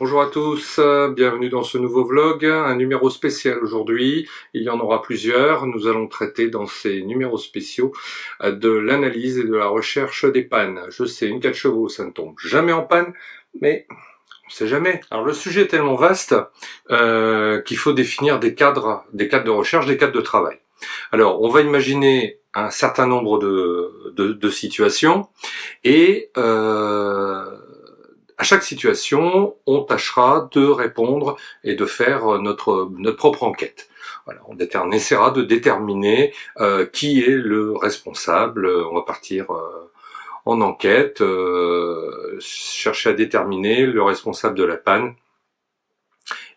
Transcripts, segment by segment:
Bonjour à tous, bienvenue dans ce nouveau vlog, un numéro spécial aujourd'hui, il y en aura plusieurs, nous allons traiter dans ces numéros spéciaux de l'analyse et de la recherche des pannes. Je sais, une 4 chevaux, ça ne tombe jamais en panne, mais on sait jamais. Alors le sujet est tellement vaste qu'il faut définir des cadres de recherche, des cadres de travail. Alors on va imaginer un certain nombre de situations et à chaque situation, on tâchera de répondre et de faire notre propre enquête. Voilà, on essaiera de déterminer qui est le responsable. On va partir en enquête, chercher à déterminer le responsable de la panne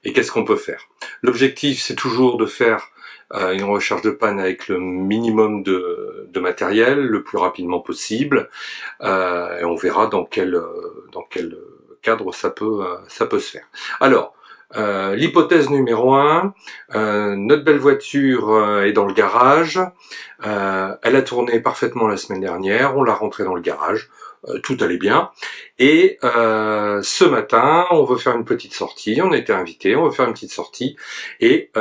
et qu'est-ce qu'on peut faire. L'objectif, c'est toujours de faire une recherche de panne avec le minimum de matériel, le plus rapidement possible, et on verra dans quel cadre ça peut se faire. Alors, l'hypothèse numéro 1, notre belle voiture est dans le garage, elle a tourné parfaitement la semaine dernière, on l'a rentrée dans le garage, tout allait bien, et ce matin, on veut faire une petite sortie, on a été invité, on veut faire une petite sortie, et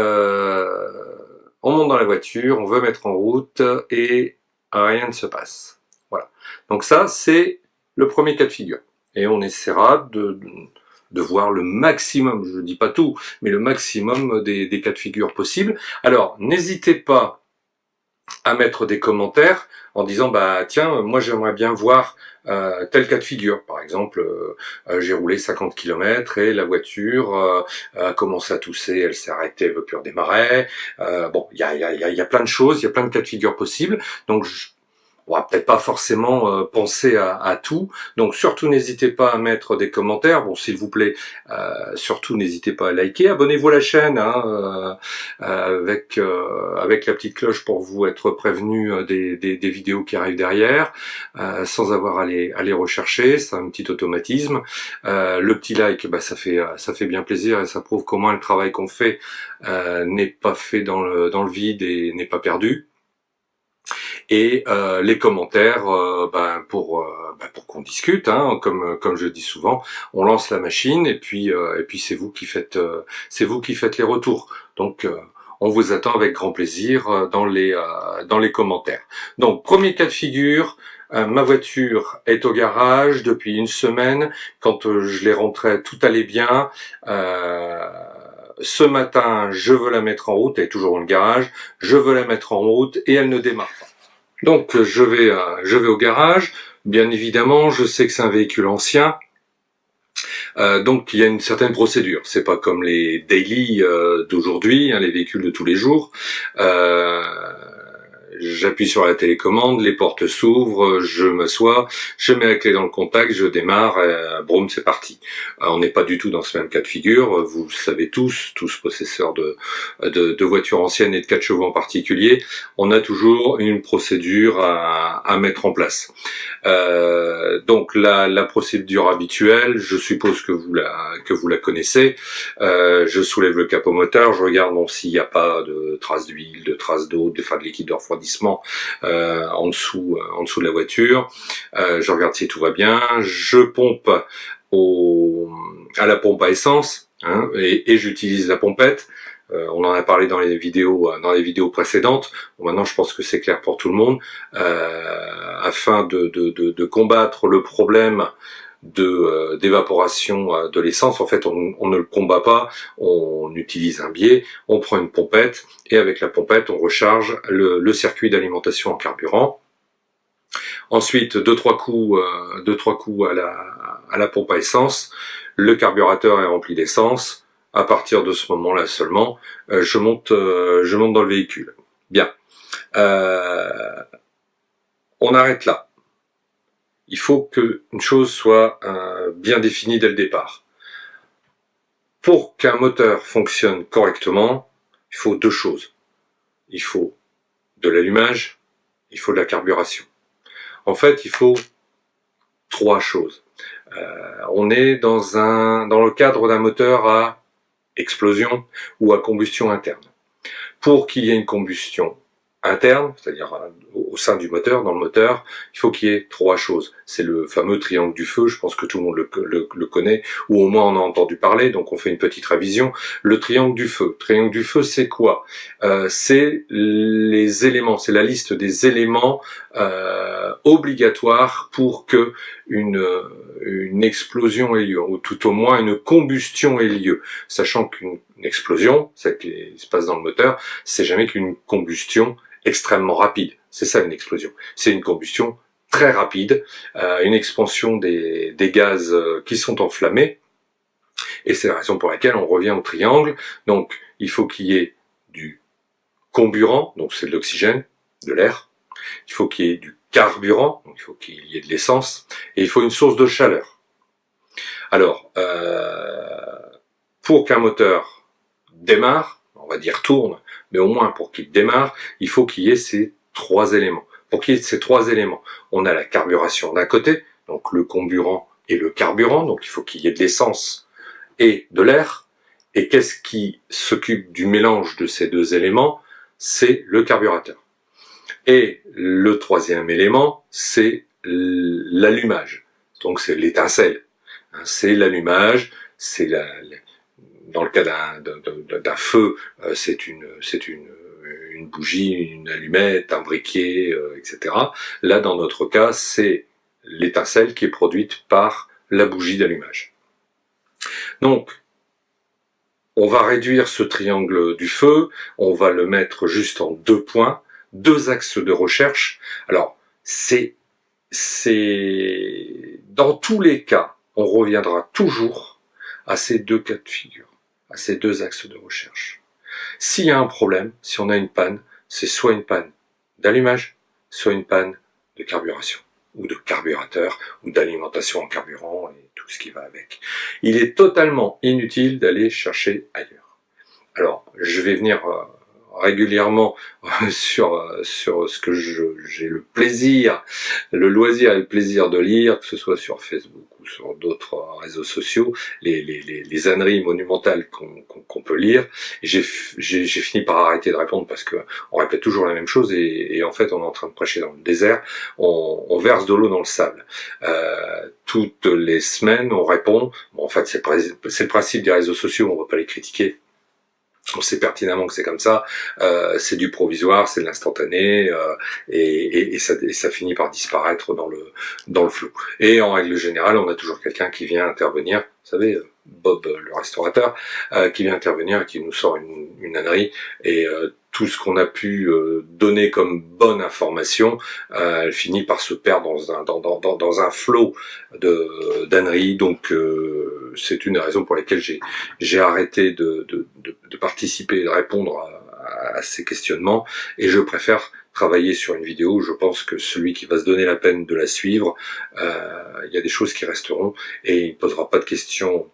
on monte dans la voiture, on veut mettre en route, et rien ne se passe. Voilà. Donc ça, c'est le premier cas de figure. Et on essaiera de voir le maximum, je ne dis pas tout, mais le maximum des cas de figure possibles. Alors, n'hésitez pas à mettre des commentaires en disant bah tiens, moi j'aimerais bien voir tel cas de figure. Par exemple, j'ai roulé 50 km et la voiture a commencé à tousser, elle s'est arrêtée, elle veut plus redémarrer. Bon, il y a plein de choses, il y a plein de cas de figure possibles. Donc on va peut-être pas forcément penser à tout, donc surtout n'hésitez pas à mettre des commentaires. Bon, s'il vous plaît, surtout n'hésitez pas à liker, abonnez-vous à la chaîne avec la petite cloche pour vous être prévenu des vidéos qui arrivent derrière, sans avoir à les rechercher. C'est un petit automatisme. Le petit like, bah, ça fait bien plaisir et ça prouve qu'au moins le travail qu'on fait n'est pas fait dans le vide et n'est pas perdu. Et les commentaires pour qu'on discute, comme je dis souvent, on lance la machine et puis c'est vous qui faites les retours. Donc on vous attend avec grand plaisir dans les commentaires. Donc premier cas de figure, ma voiture est au garage depuis une semaine. Quand je l'ai rentrée, tout allait bien. Ce matin, je veux la mettre en route, elle est toujours dans le garage, je veux la mettre en route et elle ne démarre pas. Donc je vais au garage, bien évidemment, je sais que c'est un véhicule ancien, donc il y a une certaine procédure. C'est pas comme les daily d'aujourd'hui, les véhicules de tous les jours. J'appuie sur la télécommande, les portes s'ouvrent, je m'assois, je mets la clé dans le contact, je démarre, broum, c'est parti. On n'est pas du tout dans ce même cas de figure, vous le savez tous possesseurs de voitures anciennes et de 4 chevaux en particulier, on a toujours une procédure à mettre en place. Donc la procédure habituelle, je suppose que vous la connaissez. Je soulève le capot moteur, je regarde s'il n'y a pas de traces d'huile, de traces d'eau, de liquide de refroidissement en dessous de la voiture. Je regarde si tout va bien, je pompe à la pompe à essence, et j'utilise la pompette. On en a parlé dans les vidéos précédentes. Bon, maintenant, je pense que c'est clair pour tout le monde. Afin de combattre le problème d'évaporation de l'essence, en fait, on ne le combat pas. On utilise un biais, on prend une pompette et avec la pompette, on recharge le circuit d'alimentation en carburant. Ensuite, deux trois coups à la pompe à essence. Le carburateur est rempli d'essence. À partir de ce moment-là seulement, je monte dans le véhicule. Bien. On arrête là. Il faut qu'une chose soit bien définie dès le départ. Pour qu'un moteur fonctionne correctement, il faut deux choses. Il faut de l'allumage, il faut de la carburation. En fait, il faut trois choses. On est dans le cadre d'un moteur à explosion ou à combustion interne. Pour qu'il y ait une combustion interne, c'est-à-dire au sein du moteur, dans le moteur, il faut qu'il y ait 3 choses. C'est le fameux triangle du feu, je pense que tout le monde le connaît, ou au moins on a entendu parler, donc on fait une petite révision. Le triangle du feu. Triangle du feu, c'est quoi? C'est les éléments, c'est la liste des éléments obligatoires pour que une explosion ait lieu, ou tout au moins une combustion ait lieu. Sachant qu'une explosion, c'est ce qui se passe dans le moteur, c'est jamais qu'une combustion extrêmement rapide. C'est ça une explosion. C'est une combustion très rapide, une expansion des gaz qui sont enflammés, et c'est la raison pour laquelle on revient au triangle. Donc il faut qu'il y ait du comburant, donc c'est de l'oxygène, de l'air, il faut qu'il y ait du carburant, donc il faut qu'il y ait de l'essence, et il faut une source de chaleur. Alors, pour qu'un moteur démarre, on va dire tourne, mais au moins pour qu'il démarre, il faut qu'il y ait ces 3 éléments. Pour qu'il y ait ces 3 éléments, on a la carburation d'un côté, donc le comburant et le carburant, donc il faut qu'il y ait de l'essence et de l'air. Et qu'est-ce qui s'occupe du mélange de ces 2 éléments? C'est le carburateur. Et le 3e élément, c'est l'allumage. Donc c'est l'étincelle. C'est l'allumage, c'est dans le cas d'un feu, c'est une bougie, une allumette, un briquet, etc. Là, dans notre cas, c'est l'étincelle qui est produite par la bougie d'allumage. Donc, on va réduire ce triangle du feu, on va le mettre juste en 2 points, 2 axes de recherche. Alors, dans tous les cas, on reviendra toujours à ces 2 cas de figure, à ces 2 axes de recherche. S'il y a un problème, si on a une panne, c'est soit une panne d'allumage, soit une panne de carburation, ou de carburateur, ou d'alimentation en carburant, et tout ce qui va avec. Il est totalement inutile d'aller chercher ailleurs. Alors, je vais venir régulièrement sur ce que j'ai le plaisir, le loisir et le plaisir de lire, que ce soit sur Facebook ou sur d'autres réseaux sociaux, les âneries monumentales qu'on peut lire. J'ai fini par arrêter de répondre parce que on répète toujours la même chose et en fait on est en train de prêcher dans le désert, on verse de l'eau dans le sable. Toutes les semaines on répond, bon en fait c'est le principe des réseaux sociaux, on va pas les critiquer. On sait pertinemment que c'est comme ça, c'est du provisoire, c'est de l'instantané, et ça finit par disparaître dans le flou. Et en règle générale, on a toujours quelqu'un qui vient intervenir, vous savez, Bob le restaurateur, qui vient intervenir et qui nous sort une ânerie, et tout ce qu'on a pu donner comme bonne information, elle finit par se perdre dans un flot d'âneries. Donc c'est une des raisons pour lesquelles j'ai arrêté de participer et de répondre à ces questionnements, et je préfère travailler sur une vidéo. Je pense que celui qui va se donner la peine de la suivre, il y a des choses qui resteront, et il ne posera pas de questions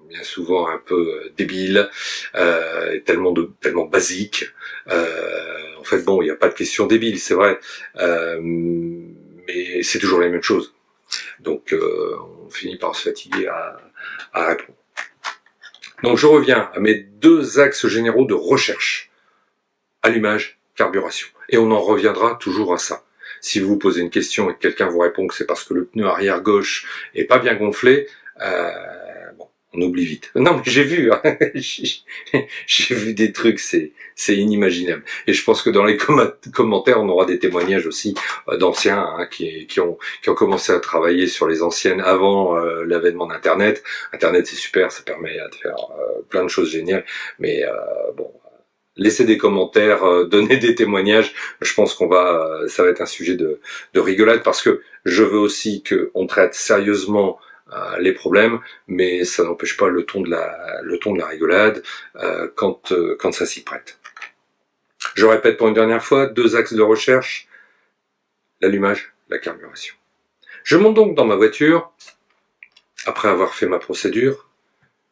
bien souvent un peu débile, tellement basique. En fait, bon, il n'y a pas de questions débiles, c'est vrai, mais c'est toujours les mêmes choses. Donc, on finit par se fatiguer à répondre. Donc, je reviens à mes 2 axes généraux de recherche. Allumage, carburation. Et on en reviendra toujours à ça. Si vous vous posez une question et que quelqu'un vous répond que c'est parce que le pneu arrière gauche est pas bien gonflé, on oublie vite. Non, mais j'ai vu, hein. J'ai vu des trucs, c'est inimaginable. Et je pense que dans les commentaires, on aura des témoignages aussi d'anciens qui ont commencé à travailler sur les anciennes avant l'avènement d'Internet. Internet, c'est super, ça permet de faire plein de choses géniales, mais bon, laissez des commentaires, donnez des témoignages. Je pense ça va être un sujet de rigolade, parce que je veux aussi qu'on traite sérieusement les problèmes, mais ça n'empêche pas le ton de la rigolade quand ça s'y prête. Je répète pour une dernière fois, 2 axes de recherche, l'allumage, la carburation. Je monte donc dans ma voiture, après avoir fait ma procédure,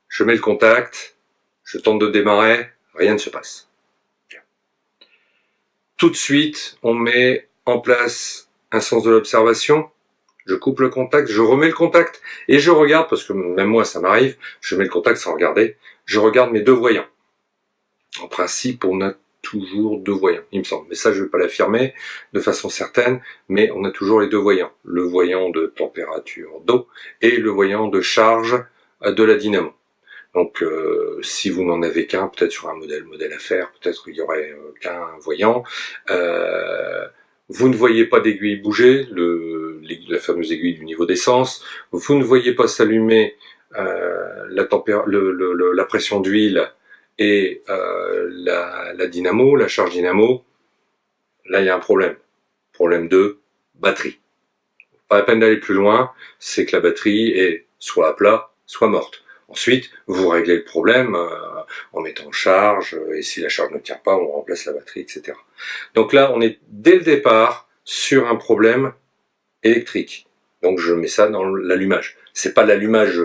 je mets le contact, je tente de démarrer, rien ne se passe. Tout de suite, on met en place un sens de l'observation. Je coupe le contact, je remets le contact, et je regarde, parce que même moi ça m'arrive, je mets le contact sans regarder, je regarde mes 2 voyants. En principe, on a toujours 2 voyants, il me semble. Mais ça, je ne vais pas l'affirmer de façon certaine, mais on a toujours les 2 voyants. Le voyant de température d'eau et le voyant de charge de la dynamo. Donc, si vous n'en avez qu'un, peut-être sur un modèle à faire, peut-être qu'il y aurait qu'un voyant. Vous ne voyez pas d'aiguille bouger, la fameuse aiguille du niveau d'essence. Vous ne voyez pas s'allumer la pression d'huile et la dynamo, la charge dynamo. Là, il y a un problème. Problème de batterie. Pas la peine d'aller plus loin, c'est que la batterie est soit à plat, soit morte. Ensuite, vous réglez le problème en mettant en charge, et si la charge ne tient pas, on remplace la batterie, etc. Donc là, on est dès le départ sur un problème électrique. Donc je mets ça dans l'allumage. C'est pas l'allumage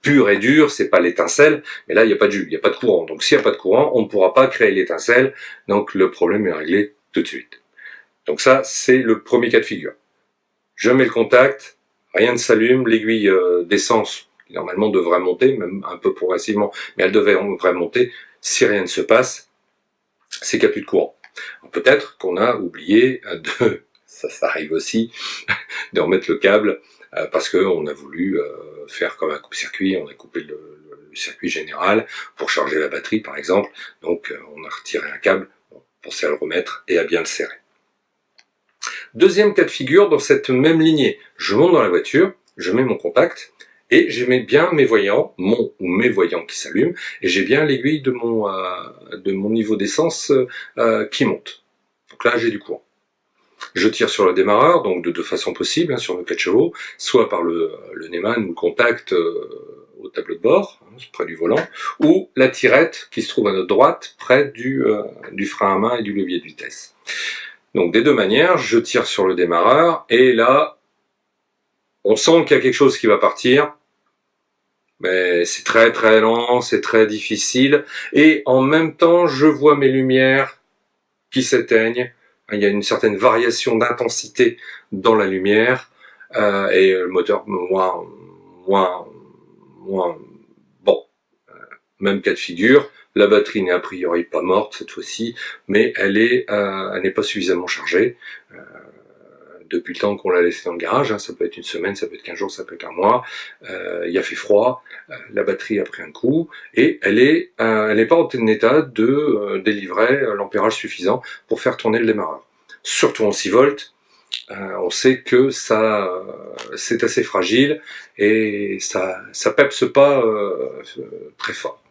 pur et dur, c'est pas l'étincelle, mais là il n'y a pas de jus, il n'y a pas de courant. Donc s'il n'y a pas de courant, on ne pourra pas créer l'étincelle, donc le problème est réglé tout de suite. Donc ça, c'est le premier cas de figure. Je mets le contact, rien ne s'allume, l'aiguille d'essence qui normalement devrait monter, même un peu progressivement, mais elle devrait monter. Si rien ne se passe, c'est qu'il n'y a plus de courant. Peut-être qu'on a oublié ça arrive aussi, de remettre le câble parce qu'on a voulu faire comme un coupe-circuit, on a coupé le circuit général pour charger la batterie par exemple, donc on a retiré un câble, pensez à le remettre et à bien le serrer. Deuxième cas de figure, dans cette même lignée, je monte dans la voiture, je mets mon contact, et j'ai bien mes voyants, mes voyants qui s'allument, et j'ai bien l'aiguille de mon niveau d'essence qui monte. Donc là, j'ai du courant. Je tire sur le démarreur, donc de 2 façons possibles, sur nos 4 chevaux, soit par le Neumann ou le contact au tableau de bord, près du volant, ou la tirette qui se trouve à notre droite, près du frein à main et du levier de vitesse. Donc des 2 manières, je tire sur le démarreur, et là, on sent qu'il y a quelque chose qui va partir, mais c'est très très lent, c'est très difficile, et en même temps, je vois mes lumières qui s'éteignent, il y a une certaine variation d'intensité dans la lumière, et le moteur moins bon, même cas de figure, la batterie n'est a priori pas morte cette fois-ci, mais elle n'est pas suffisamment chargée, depuis le temps qu'on l'a laissé dans le garage, ça peut être une semaine, ça peut être 15 jours, ça peut être un mois, il a fait froid, la batterie a pris un coup, et elle n'est pas en état de délivrer l'ampérage suffisant pour faire tourner le démarreur. Surtout en 6 volts, on sait que ça c'est assez fragile, et ça pepse pas très fort.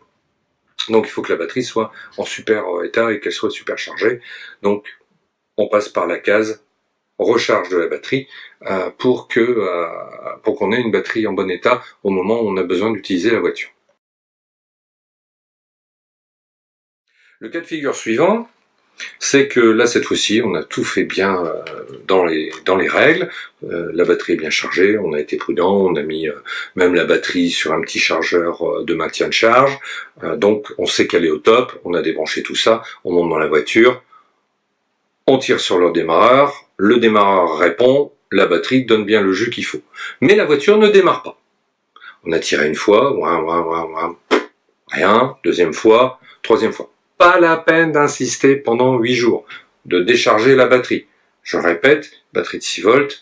Donc il faut que la batterie soit en super état et qu'elle soit super chargée, donc on passe par la case recharge de la batterie pour qu'on ait une batterie en bon état au moment où on a besoin d'utiliser la voiture. Le cas de figure suivant, c'est que là cette fois-ci on a tout fait bien dans les règles, la batterie est bien chargée, on a été prudent, on a mis même la batterie sur un petit chargeur de maintien de charge, donc on sait qu'elle est au top, on a débranché tout ça, on monte dans la voiture, on tire sur le démarreur répond, la batterie donne bien le jus qu'il faut. Mais la voiture ne démarre pas. On a tiré une fois, rien, deuxième fois, troisième fois. Pas la peine d'insister pendant 8 jours, de décharger la batterie. Je répète, batterie de 6 volts,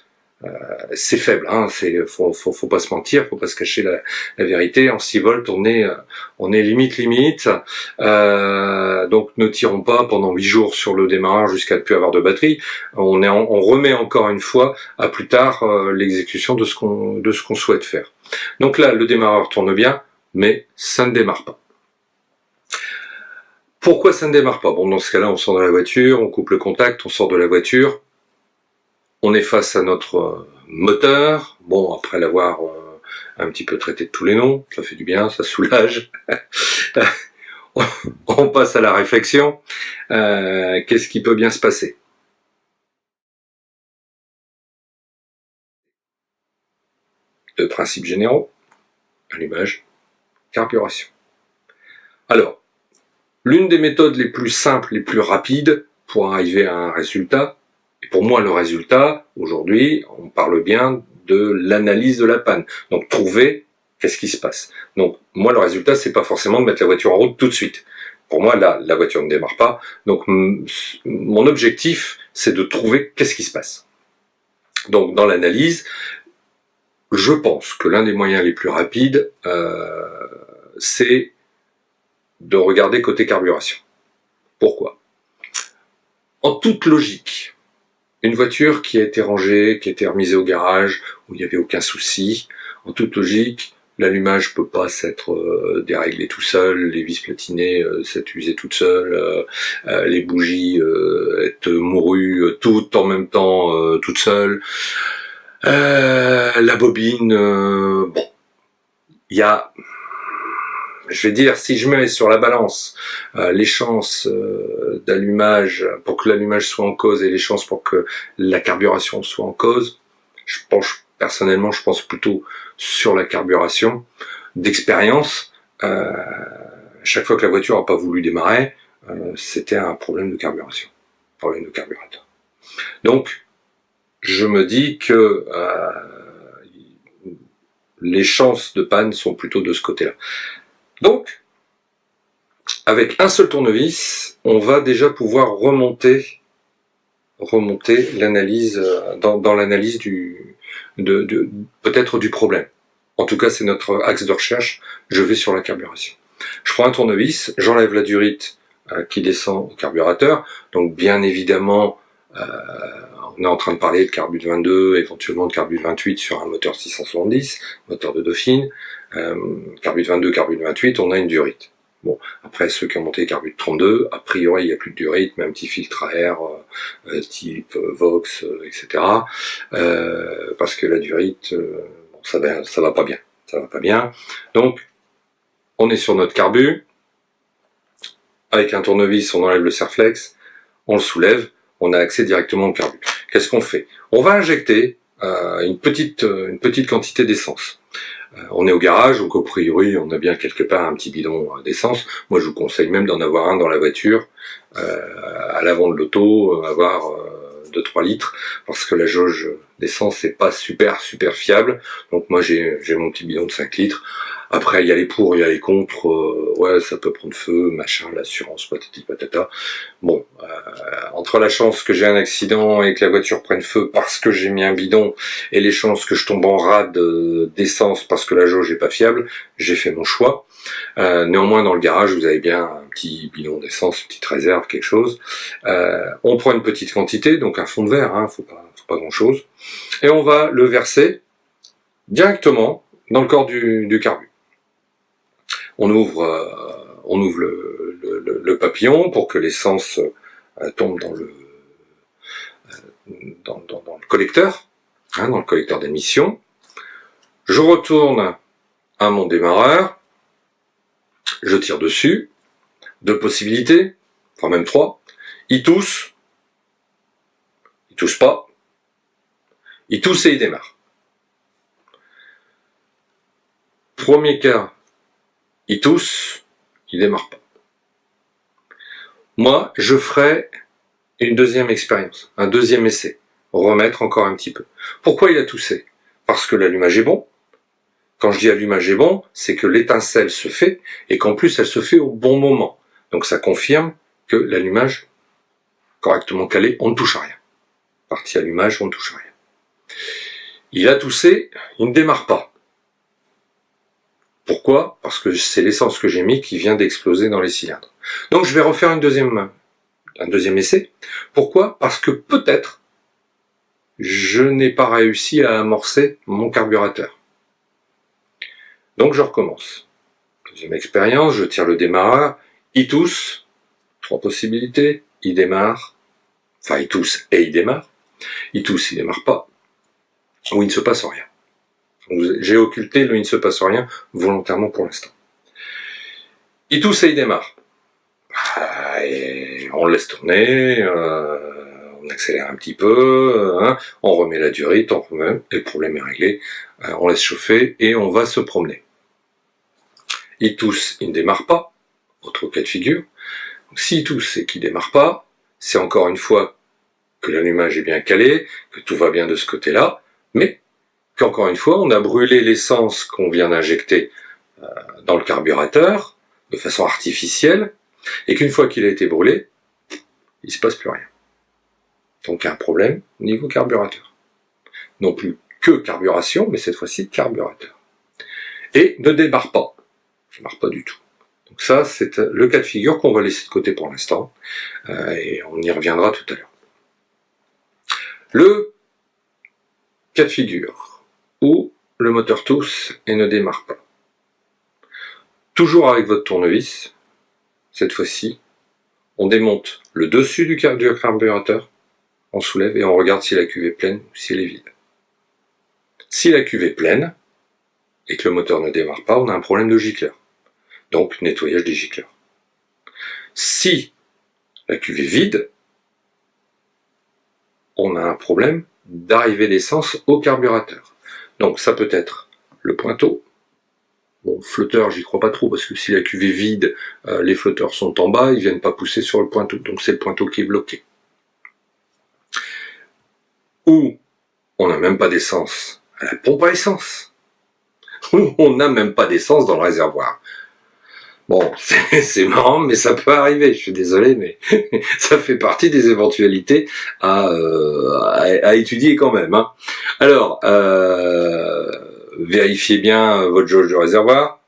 c'est faible, faut pas se mentir, faut pas se cacher la vérité. En 6 volts, on est limite, donc ne tirons pas pendant 8 jours sur le démarreur jusqu'à ne plus avoir de batterie. On remet encore une fois à plus tard l'exécution de ce qu'on souhaite faire. Donc là, le démarreur tourne bien, mais ça ne démarre pas. Pourquoi ça ne démarre pas? Bon, dans ce cas-là, on sort de la voiture, on coupe le contact, on sort de la voiture. On est face à notre moteur, bon, après l'avoir un petit peu traité de tous les noms, ça fait du bien, ça soulage. On passe à la réflexion. Qu'est-ce qui peut bien se passer? De principes généraux, allumage, carburation. Alors, l'une des méthodes les plus simples, les plus rapides pour arriver à un résultat, et pour moi le résultat, aujourd'hui, on parle bien de l'analyse de la panne. Donc trouver qu'est-ce qui se passe. Donc moi le résultat, c'est pas forcément de mettre la voiture en route tout de suite. pour moi, là, la voiture ne démarre pas. Donc, mon objectif, c'est de trouver qu'est-ce qui se passe. Donc, dans l'analyse, je pense que l'un des moyens les plus rapides, c'est de regarder côté carburation. Pourquoi ? En toute logique, une voiture qui a été rangée, qui a été remise au garage, où il n'y avait aucun souci, en toute logique, l'allumage peut pas s'être déréglé tout seul, les vis platinées s'être usées toutes seules, les bougies être mourues toutes en même temps, toutes seules. La bobine, bon, il y a, je vais dire, si je mets sur la balance les chances d'allumage, pour que l'allumage soit en cause, et les chances pour que la carburation soit en cause, personnellement, je pense plutôt sur la carburation. D'expérience, chaque fois que la voiture n'a pas voulu démarrer, c'était un problème de carburation, problème de carburateur. Donc, je me dis que les chances de panne sont plutôt de ce côté-là. Donc, avec un seul tournevis, on va déjà pouvoir remonter l'analyse dans l'analyse peut-être du problème. En tout cas, c'est notre axe de recherche. Je vais sur la carburation. Je prends un tournevis, j'enlève la durite qui descend au carburateur. Donc, bien évidemment, on est en train de parler de carbut 22, éventuellement de carbut 28 sur un moteur 670, moteur de Dauphine. Carbut 22, carbut 28, on a une durite. Bon, après ceux qui ont monté carbut 32, a priori il n'y a plus de durite, mais un petit filtre à air type Vox, etc. Parce que la durite, bon, ça va pas bien. Donc, on est sur notre carbut. Avec un tournevis, on enlève le serflex, on le soulève, on a accès directement au carbut. Qu'est-ce qu'on fait ? On va injecter une petite quantité d'essence. On est au garage, donc a priori on a bien quelque part un petit bidon d'essence. Moi je vous conseille même d'en avoir un dans la voiture, à l'avant de l'auto, avoir 2-3 litres, parce que la jauge d'essence n'est pas super fiable. Donc moi j'ai mon petit bidon de 5 litres. Après il y a les pour, il y a les contre, ouais ça peut prendre feu, machin, l'assurance, patati patata. Bon, entre la chance que j'ai un accident et que la voiture prenne feu parce que j'ai mis un bidon, et les chances que je tombe en rade d'essence parce que la jauge est pas fiable, j'ai fait mon choix. Néanmoins dans le garage vous avez bien un petit bidon d'essence, une petite réserve, quelque chose. On prend une petite quantité, donc un fond de verre, hein, faut pas grand chose, et on va le verser directement dans le corps du carbut. On ouvre le papillon pour que l'essence tombe dans le collecteur, hein, dans le collecteur d'émission. Je retourne à mon démarreur, je tire dessus, 2 possibilités, enfin même 3, il tousse pas, il tousse et il démarre. Premier cas, il tousse, il démarre pas. Moi, je ferai une deuxième expérience, un deuxième essai, remettre encore un petit peu. Pourquoi il a toussé ? Parce que l'allumage est bon. Quand je dis allumage est bon, c'est que l'étincelle se fait, et qu'en plus elle se fait au bon moment. Donc ça confirme que l'allumage correctement calé, on ne touche à rien. Partie allumage, on ne touche à rien. Il a toussé, il ne démarre pas. Pourquoi ? Parce que c'est l'essence que j'ai mis qui vient d'exploser dans les cylindres. Donc je vais refaire un deuxième essai. Pourquoi ? Parce que peut-être je n'ai pas réussi à amorcer mon carburateur. Donc je recommence. Deuxième expérience, je tire le démarreur, il tousse, 3 possibilités, il démarre, enfin il tousse et il démarre, il tousse, il démarre pas, ou il ne se passe rien. J'ai occulté le il ne se passe rien volontairement pour l'instant. Il tousse et il démarre. Et on le laisse tourner, on accélère un petit peu, hein, on remet la durite, on remet, et le problème est réglé, on laisse chauffer et on va se promener. Il tousse, il ne démarre pas, autre cas de figure. S'il tousse et qu'il ne démarre pas, c'est encore une fois que l'allumage est bien calé, que tout va bien de ce côté-là, mais qu'encore une fois, on a brûlé l'essence qu'on vient d'injecter dans le carburateur de façon artificielle, Et qu'une fois qu'il a été brûlé, il ne se passe plus rien. Donc il y a un problème au niveau carburateur. Non plus que carburation, mais cette fois-ci carburateur. Et ne démarre pas. Ne démarre pas du tout. Donc ça, c'est le cas de figure qu'on va laisser de côté pour l'instant. Et on y reviendra tout à l'heure. Le cas de figure où le moteur tousse et ne démarre pas. Toujours avec votre tournevis, cette fois-ci, on démonte le dessus du carburateur, on soulève et on regarde si la cuve est pleine ou si elle est vide. Si la cuve est pleine et que le moteur ne démarre pas, on a un problème de gicleur. Donc nettoyage des gicleurs. Si la cuve est vide, on a un problème d'arrivée d'essence au carburateur. Donc ça peut être le pointeau. Bon, flotteur, j'y crois pas trop, parce que si la cuve est vide, les flotteurs sont en bas, ils viennent pas pousser sur le pointeau, donc c'est le pointeau qui est bloqué. Ou on n'a même pas d'essence à la pompe à essence. Ou on n'a même pas d'essence dans le réservoir. Bon, c'est marrant, mais ça peut arriver, je suis désolé, mais ça fait partie des éventualités à étudier quand même. Hein. Alors, vérifiez bien votre jauge de réservoir,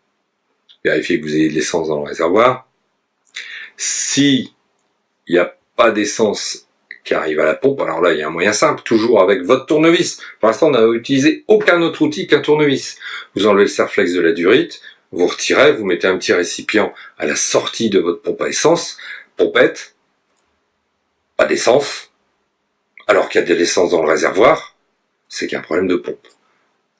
vérifiez que vous ayez de l'essence dans le réservoir. Si il n'y a pas d'essence qui arrive à la pompe, alors là il y a un moyen simple, toujours avec votre tournevis. Pour l'instant on n'a utilisé aucun autre outil qu'un tournevis. Vous enlevez le serre-flex de la durite, vous retirez, vous mettez un petit récipient à la sortie de votre pompe à essence, pompette, pas d'essence, alors qu'il y a de l'essence dans le réservoir, c'est qu'il y a un problème de pompe.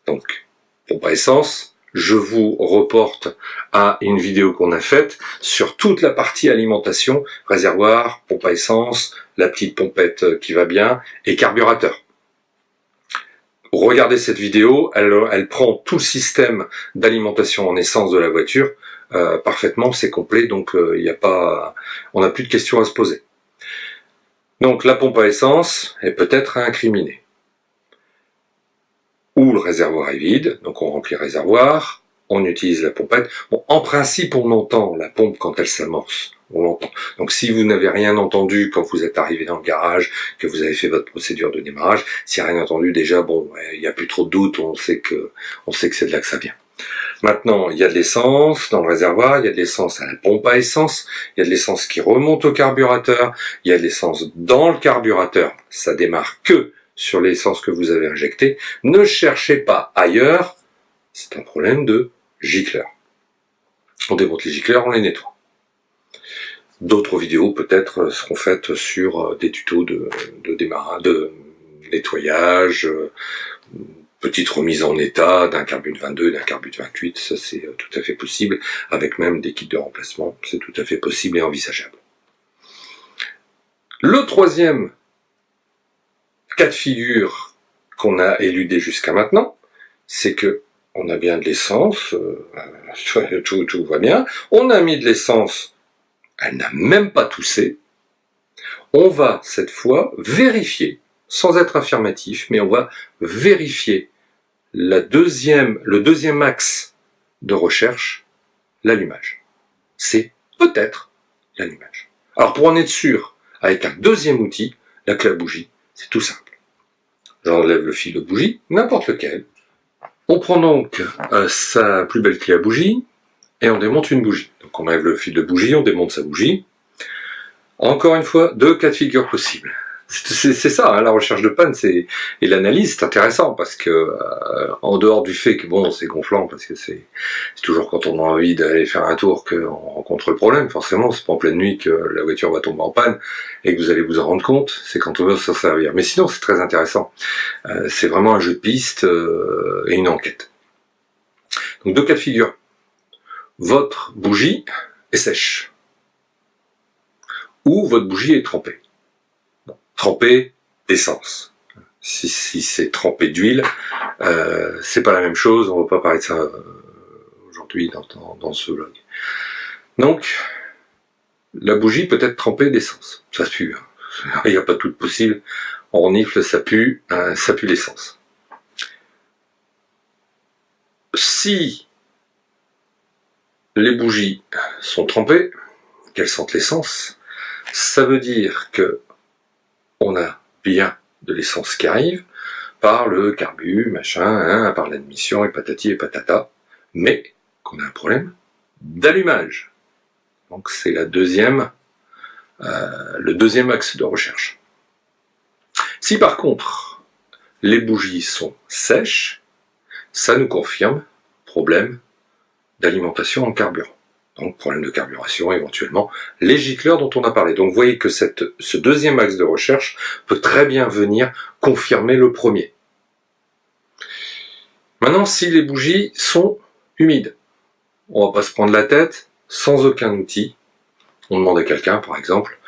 Donc, pompe à essence, je vous reporte à une vidéo qu'on a faite sur toute la partie alimentation, réservoir, pompe à essence, la petite pompette qui va bien, et carburateur. Regardez cette vidéo, elle prend tout le système d'alimentation en essence de la voiture parfaitement, c'est complet, donc on n'a plus de questions à se poser. Donc la pompe à essence est peut-être à incriminer. Ou le réservoir est vide, donc on remplit le réservoir, on utilise la pompette. Bon, en principe, on entend la pompe quand elle s'amorce. On l'entend. Donc si vous n'avez rien entendu quand vous êtes arrivé dans le garage, que vous avez fait votre procédure de démarrage, s'il n'y a rien entendu, déjà, bon, il n'y a plus trop de doute, on sait que c'est de là que ça vient. Maintenant, il y a de l'essence dans le réservoir, il y a de l'essence à la pompe à essence, il y a de l'essence qui remonte au carburateur, il y a de l'essence dans le carburateur, ça démarre que sur l'essence que vous avez injectée. Ne cherchez pas ailleurs, c'est un problème de gicleur. On démonte les gicleurs, on les nettoie. D'autres vidéos peut-être seront faites sur des tutos de démarrage, de nettoyage, petite remise en état d'un carbute 22, d'un carbute 28, ça c'est tout à fait possible, avec même des kits de remplacement, c'est tout à fait possible et envisageable. Le troisième cas de figure qu'on a éludé jusqu'à maintenant, c'est que on a bien de l'essence, tout va bien, on a mis de l'essence, elle n'a même pas toussé. On va cette fois vérifier, sans être affirmatif, mais on va vérifier le deuxième axe de recherche, l'allumage. C'est peut-être l'allumage. Alors pour en être sûr, avec un deuxième outil, la clé à bougie, c'est tout simple. J'enlève le fil de bougie, n'importe lequel. On prend donc sa plus belle clé à bougie et on démonte une bougie. Donc on enlève le fil de bougie, on démonte sa bougie. Encore une fois, deux cas de figure possibles. C'est ça, hein, la recherche de panne et l'analyse, c'est intéressant parce que en dehors du fait que bon, c'est gonflant parce que c'est toujours quand on a envie d'aller faire un tour qu'on rencontre le problème. Forcément, c'est pas en pleine nuit que la voiture va tomber en panne et que vous allez vous en rendre compte. C'est quand on veut s'en servir. Mais sinon, c'est très intéressant. C'est vraiment un jeu de piste et une enquête. Donc deux cas de figure. Votre bougie est sèche ou votre bougie est trempée. Trempé d'essence. Si c'est trempé d'huile, c'est pas la même chose, on va pas parler de ça aujourd'hui dans ce vlog. Donc, la bougie peut être trempée d'essence. Ça pue. Hein. Il n'y a pas de tout possible. On renifle, ça pue l'essence. Si les bougies sont trempées, qu'elle sente l'essence, ça veut dire que on a bien de l'essence qui arrive par le carbu, machin, hein, par l'admission et patati et patata, mais qu'on a un problème d'allumage. Donc c'est le deuxième axe de recherche. Si par contre les bougies sont sèches, ça nous confirme problème d'alimentation en carburant. Donc problème de carburation, éventuellement les gicleurs dont on a parlé. Donc vous voyez que ce deuxième axe de recherche peut très bien venir confirmer le premier. Maintenant, si les bougies sont humides, on va pas se prendre la tête, sans aucun outil. On demande à quelqu'un, par exemple,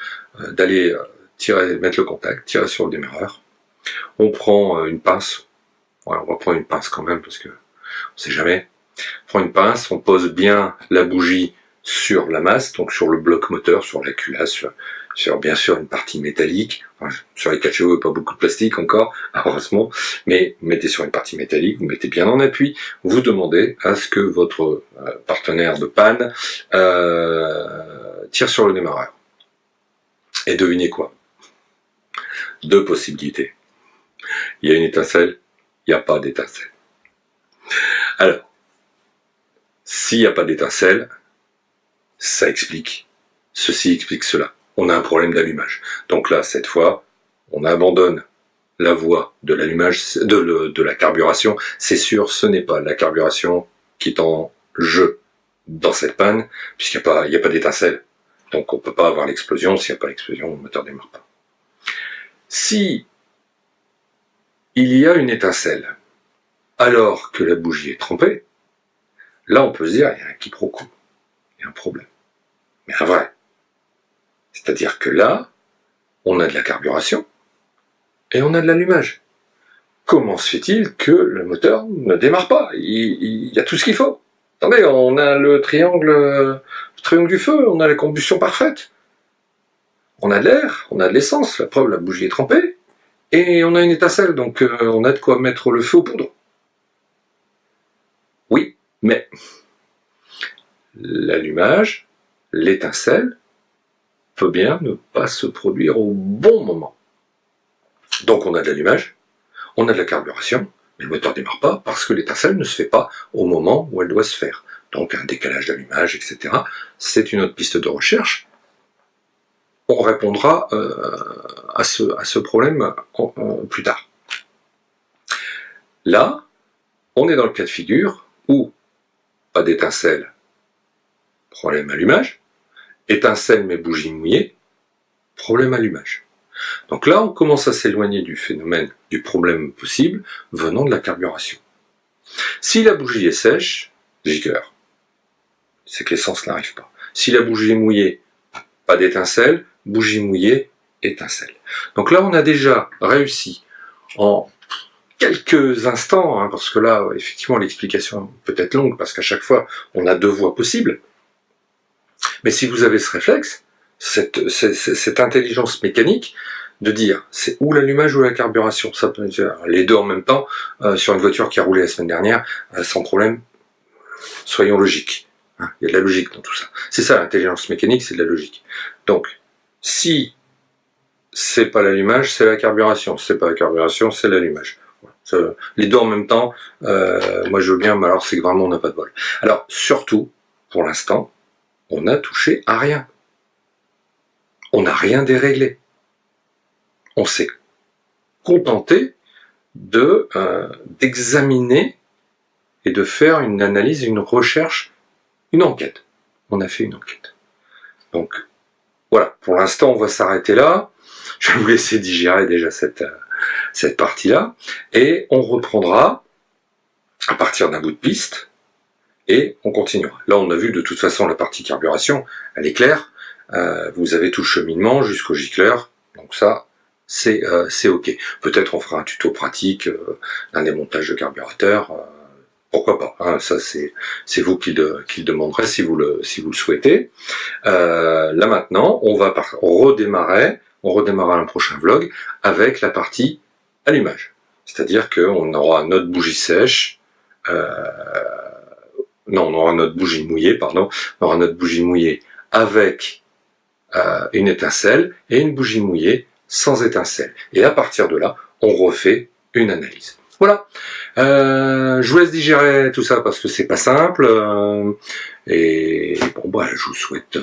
d'aller mettre le contact, tirer sur le démarreur. On prend une pince. Ouais, on va prendre une pince quand même, parce que on sait jamais. On prend une pince, on pose bien la bougie sur la masse, donc sur le bloc moteur, sur la culasse, sur bien sûr une partie métallique. Enfin, sur les 4 chevaux, pas beaucoup de plastique encore, heureusement, mais vous mettez sur une partie métallique, vous mettez bien en appui, vous demandez à ce que votre partenaire de panne tire sur le démarreur. Et devinez quoi? 2 possibilités. Il y a une étincelle, il n'y a pas d'étincelle. Alors, s'il n'y a pas d'étincelle, ceci explique cela. On a un problème d'allumage. Donc là, cette fois, on abandonne la voie de l'allumage, de la carburation. C'est sûr, ce n'est pas la carburation qui est en jeu dans cette panne, puisqu'il n'y a pas d'étincelle. Donc on ne peut pas avoir l'explosion. S'il n'y a pas l'explosion, le moteur ne démarre pas. Si il y a une étincelle, alors que la bougie est trempée, là on peut se dire, il y a un quiproquo, il y a un problème. Mais un vrai. C'est-à-dire que là, on a de la carburation et on a de l'allumage. Comment se fait-il que le moteur ne démarre pas? Il y a tout ce qu'il faut. Attendez, on a le triangle du feu, on a la combustion parfaite. On a de l'air, on a de l'essence, la preuve, la bougie est trempée, et on a une étincelle, donc on a de quoi mettre le feu aux poudres. Oui, mais l'allumage, l'étincelle, peut bien ne pas se produire au bon moment. Donc on a de l'allumage, on a de la carburation, mais le moteur ne démarre pas parce que l'étincelle ne se fait pas au moment où elle doit se faire. Donc un décalage d'allumage, etc. C'est une autre piste de recherche. On répondra à ce problème plus tard. Là, on est dans le cas de figure où pas d'étincelle, problème allumage, étincelle mais bougie mouillée, problème allumage. Donc là, on commence à s'éloigner du phénomène, du problème possible venant de la carburation. Si la bougie est sèche, gicleur. C'est que l'essence n'arrive pas. Si la bougie est mouillée, pas d'étincelle, bougie mouillée, étincelle. Donc là, on a déjà réussi en quelques instants, hein, parce que là, effectivement, l'explication peut être longue, parce qu'à chaque fois, on a 2 voies possibles. Mais si vous avez ce réflexe, cette intelligence mécanique, de dire c'est ou l'allumage ou la carburation, ça peut dire les 2 en même temps, sur une voiture qui a roulé la semaine dernière, sans problème, soyons logiques. Hein, il y a de la logique dans tout ça. C'est ça l'intelligence mécanique, c'est de la logique. Donc, si c'est pas l'allumage, c'est la carburation. Si c'est pas la carburation, c'est l'allumage. Les 2 en même temps, moi je veux bien, mais alors c'est que vraiment on n'a pas de bol. Alors, surtout, pour l'instant, on n'a touché à rien. On n'a rien déréglé. On s'est contenté d'examiner et de faire une analyse, une recherche, une enquête. On a fait une enquête. Donc, voilà, pour l'instant, on va s'arrêter là. Je vais vous laisser digérer déjà cette partie-là. Et on reprendra à partir d'un bout de piste et on continuera. Là, on a vu de toute façon la partie carburation, elle est claire. Vous avez tout le cheminement jusqu'au gicleur. Donc ça, c'est ok. Peut-être on fera un tuto pratique d'un démontage de carburateur. Pourquoi pas, hein, ça c'est vous qui le demanderez si vous le souhaitez. Là maintenant, on va redémarrer un prochain vlog avec la partie allumage. C'est-à-dire qu'on aura notre bougie sèche, on aura notre bougie mouillée, on aura notre bougie mouillée avec une étincelle et une bougie mouillée sans étincelle. Et à partir de là, on refait une analyse. Voilà. Je vous laisse digérer tout ça parce que c'est pas simple. Et bon, bah, je vous souhaite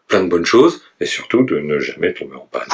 plein de bonnes choses et surtout de ne jamais tomber en panne.